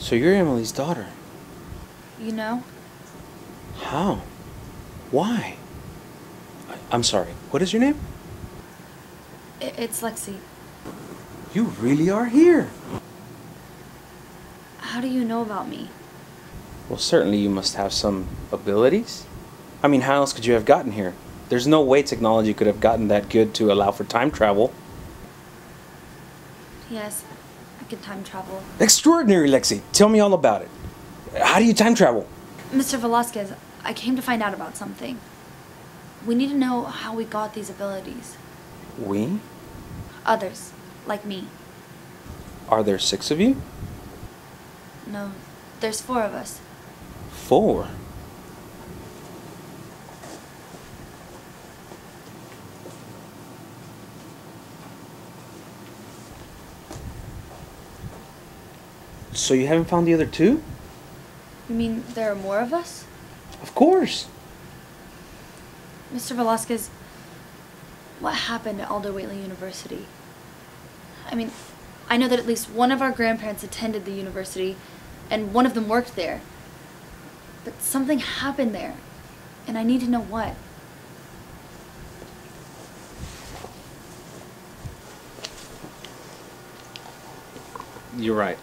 So you're Emily's daughter. You know? How? Why? I'm sorry, what is your name? It's Lexi. You really are here. How do you know about me? Well, certainly you must have some abilities. I mean, how else could you have gotten here? There's no way technology could have gotten that good to allow for time travel. Yes, I can time travel. Extraordinary, Lexi. Tell me all about it. How do you time travel? Mr. Velasquez, I came to find out about something. We need to know how we got these abilities. We? Others, like me. Are there 6 of you? No, there's 4 of us. 4? So you haven't found the other 2? You mean there are more of us? Of course. Mr. Velasquez, what happened at Alder Whately University? I mean, I know that at least one of our grandparents attended the university, and one of them worked there. But something happened there, and I need to know what. You're right.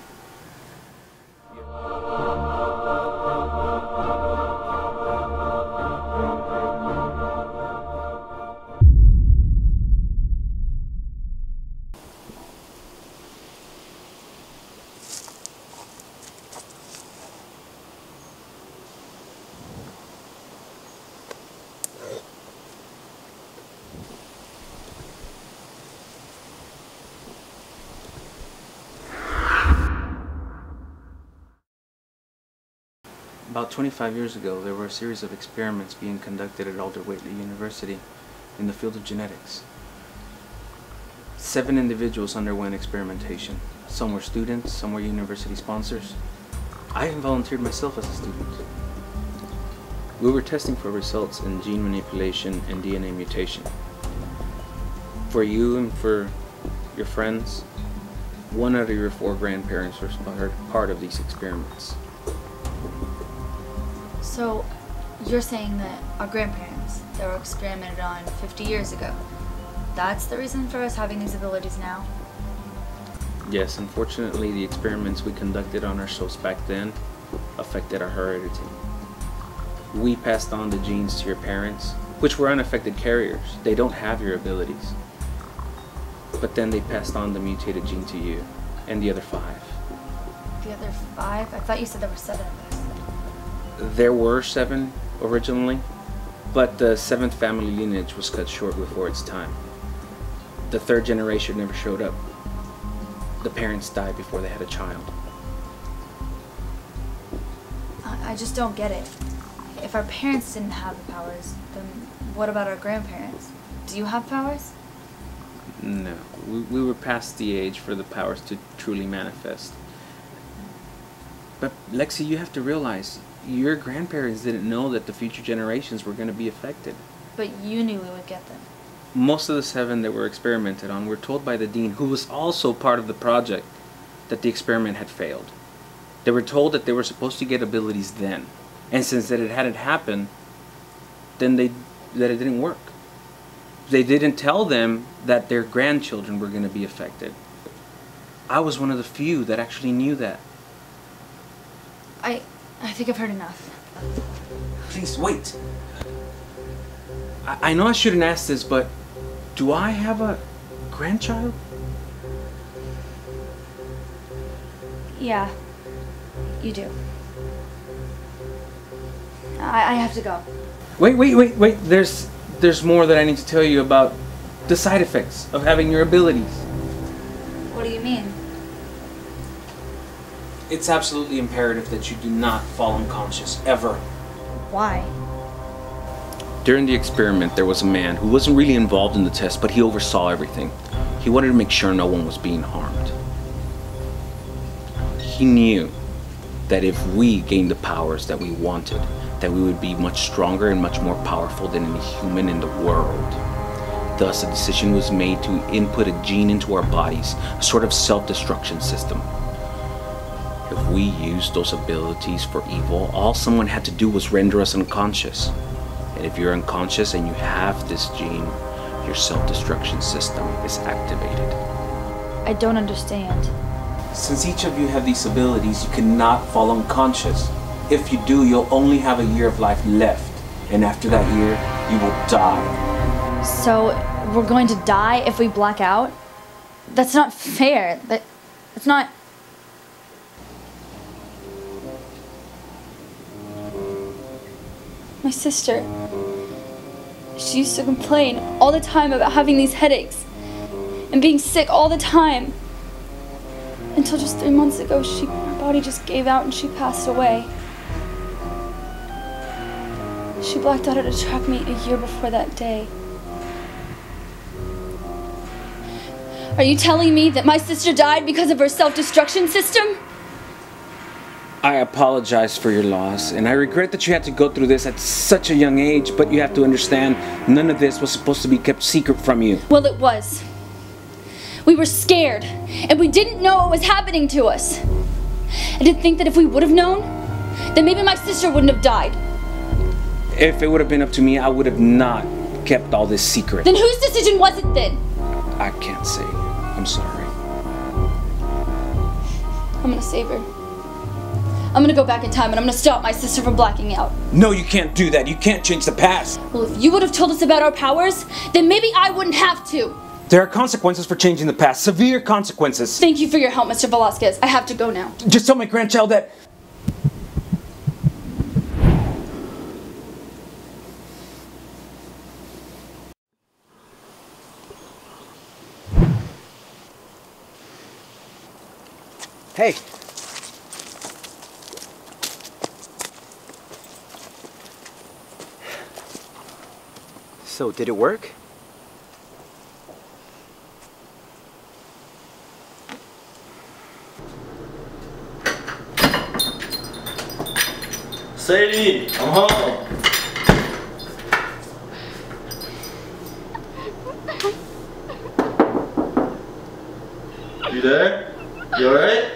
About 25 years ago, there were a series of experiments being conducted at Alder Whately University in the field of genetics. 7 individuals underwent experimentation. Some were students, some were university sponsors. I even volunteered myself as a student. We were testing for results in gene manipulation and DNA mutation. For you and for your friends, 1 out of your 4 grandparents were part of these experiments. So, you're saying that our grandparents that were experimented on 50 years ago, that's the reason for us having these abilities now? Yes, unfortunately, the experiments we conducted on ourselves back then affected our heredity. We passed on the genes to your parents, which were unaffected carriers. They don't have your abilities. But then they passed on the mutated gene to you, and the other 5. The other 5? I thought you said there were 7 of us. There were 7 originally, but the 7th family lineage was cut short before its time. The 3rd generation never showed up. The parents died before they had a child. I just don't get it. If our parents didn't have the powers, then what about our grandparents? Do you have powers? No, we were past the age for the powers to truly manifest. But Lexi, you have to realize, your grandparents didn't know that the future generations were going to be affected. But you knew we would get them. Most of the 7 that were experimented on were told by the dean, who was also part of the project, that the experiment had failed. They were told that they were supposed to get abilities then. And since that it hadn't happened, then that it didn't work. They didn't tell them that their grandchildren were going to be affected. I was one of the few that actually knew that. I think I've heard enough. Please, wait. I know I shouldn't ask this, but do I have a grandchild? Yeah, you do. I have to go. Wait. There's more that I need to tell you about the side effects of having your abilities. What do you mean? It's absolutely imperative that you do not fall unconscious, ever. Why? During the experiment, there was a man who wasn't really involved in the test, but he oversaw everything. He wanted to make sure no one was being harmed. He knew that if we gained the powers that we wanted, that we would be much stronger and much more powerful than any human in the world. Thus, a decision was made to input a gene into our bodies, a sort of self-destruction system. If we used those abilities for evil, all someone had to do was render us unconscious. And if you're unconscious and you have this gene, your self-destruction system is activated. I don't understand. Since each of you have these abilities, you cannot fall unconscious. If you do, you'll only have a year of life left. And after that year, you will die. So, we're going to die if we black out? That's not fair. That's not... My sister, she used to complain all the time about having these headaches and being sick all the time. Until just 3 months ago, her body just gave out and she passed away. She blacked out at a track meet a year before that day. Are you telling me that my sister died because of her self-destruction system? I apologize for your loss, and I regret that you had to go through this at such a young age, but you have to understand, none of this was supposed to be kept secret from you. Well, it was. We were scared, and we didn't know what was happening to us. I didn't think that if we would have known, then maybe my sister wouldn't have died. If it would have been up to me, I would have not kept all this secret. Then whose decision was it then? I can't say. I'm sorry. I'm gonna save her. I'm gonna go back in time and I'm gonna stop my sister from blacking out. No, you can't do that. You can't change the past. Well, if you would have told us about our powers, then maybe I wouldn't have to. There are consequences for changing the past. Severe consequences. Thank you for your help, Mr. Velasquez. I have to go now. Just tell my grandchild that... Hey. So, did it work? Sadie, I'm home. You there? You alright?